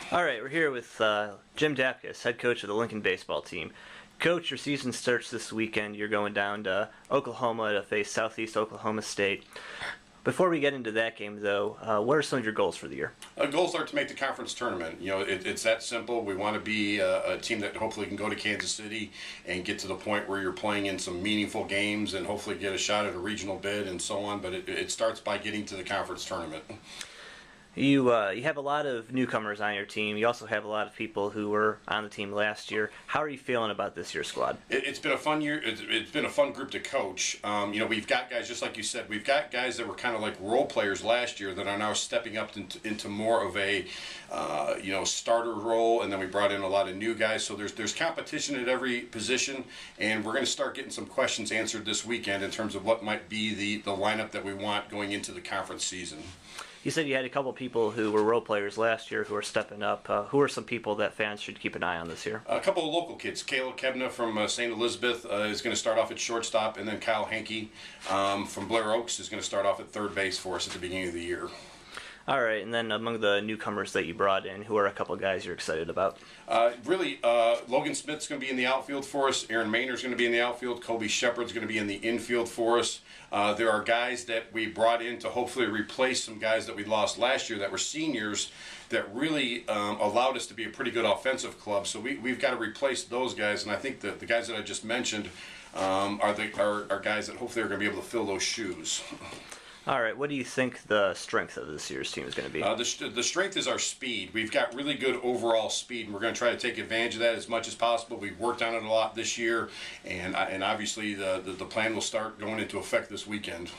All right, we're here with Jim Dapkus, head coach of the Lincoln baseball team. Coach, your season starts this weekend. You're going down to Oklahoma to face Southeast Oklahoma State. Before we get into that game, though, what are some of your goals for the year? Goals are to make the conference tournament. You know, it's that simple. We want to be a team that hopefully can go to Kansas City and get to the point where you're playing in some meaningful games and hopefully get a shot at a regional bid and so on. But it starts by getting to the conference tournament. You have a lot of newcomers on your team. You also have a lot of people who were on the team last year. How are you feeling about this year's squad? It's been a fun year. It's been a fun group to coach. You know, we've got guys, just like you said, we've got guys that were kind of like role players last year that are now stepping up into more of a starter role, and then we brought in a lot of new guys. So there's competition at every position, and we're going to start getting some questions answered this weekend in terms of what might be the lineup that we want going into the conference season. You said you had a couple people who were role players last year who are stepping up. Who are some people that fans should keep an eye on this year? A couple of local kids. Caleb Kebna from St. Elizabeth is going to start off at shortstop, and then Kyle Henke from Blair Oaks is going to start off at third base for us at the beginning of the year. All right, and then among the newcomers that you brought in, who are a couple of guys you're excited about? Logan Smith's going to be in the outfield for us. Aaron Maynard's going to be in the outfield. Kobe Shepard's going to be in the infield for us. There are guys that we brought in to hopefully replace some guys that we lost last year that were seniors that really allowed us to be a pretty good offensive club. So we've got to replace those guys, and I think that the guys that I just mentioned are guys that hopefully are going to be able to fill those shoes. All right, what do you think the strength of this year's team is going to be? The strength is our speed. We've got really good overall speed, and we're going to try to take advantage of that as much as possible. We've worked on it a lot this year, and obviously the plan will start going into effect this weekend.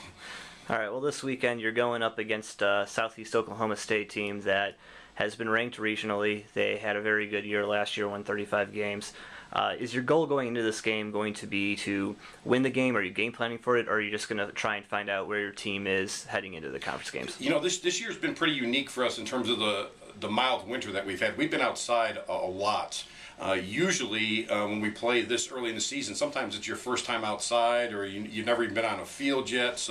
All right, well, this weekend you're going up against Southeast Oklahoma State team that has been ranked regionally. They had a very good year last year, won 35 games. Is your goal going into this game going to be to win the game? Are you game planning for it, or are you just going to try and find out where your team is heading into the conference games? You know, this year's been pretty unique for us in terms of the mild winter that we've had. We've been outside a lot. Usually when we play this early in the season, sometimes it's your first time outside, or you've never even been on a field yet.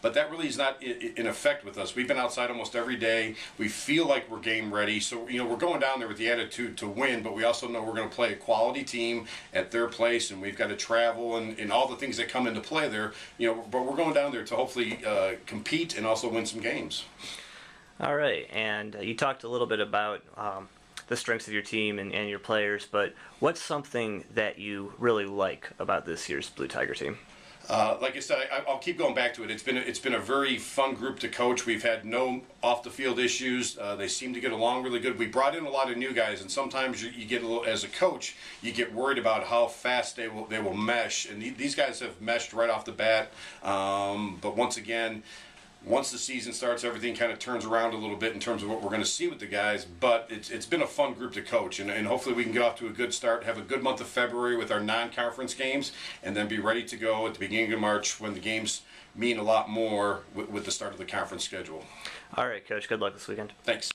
But that really is not in effect with us. We've been outside almost every day. We feel like we're game ready. So, you know, we're going down there with the attitude to win, but we also know we're going to play a quality team at their place, and we've got to travel and all the things that come into play there. You know, but we're going down there to hopefully compete and also win some games. All right, and you talked a little bit about the strengths of your team and your players, but what's something that you really like about this year's Blue Tiger team? Like I said, I'll keep going back to it. It's been a very fun group to coach. We've had no off-the-field issues. They seem to get along really good. We brought in a lot of new guys, and sometimes you get a little, as a coach, you get worried about how fast they will mesh. And these guys have meshed right off the bat. But once again, once the season starts, everything kind of turns around a little bit in terms of what we're going to see with the guys. But it's been a fun group to coach, and hopefully we can get off to a good start, have a good month of February with our non-conference games, and then be ready to go at the beginning of March when the games mean a lot more with the start of the conference schedule. All right, Coach. Good luck this weekend. Thanks.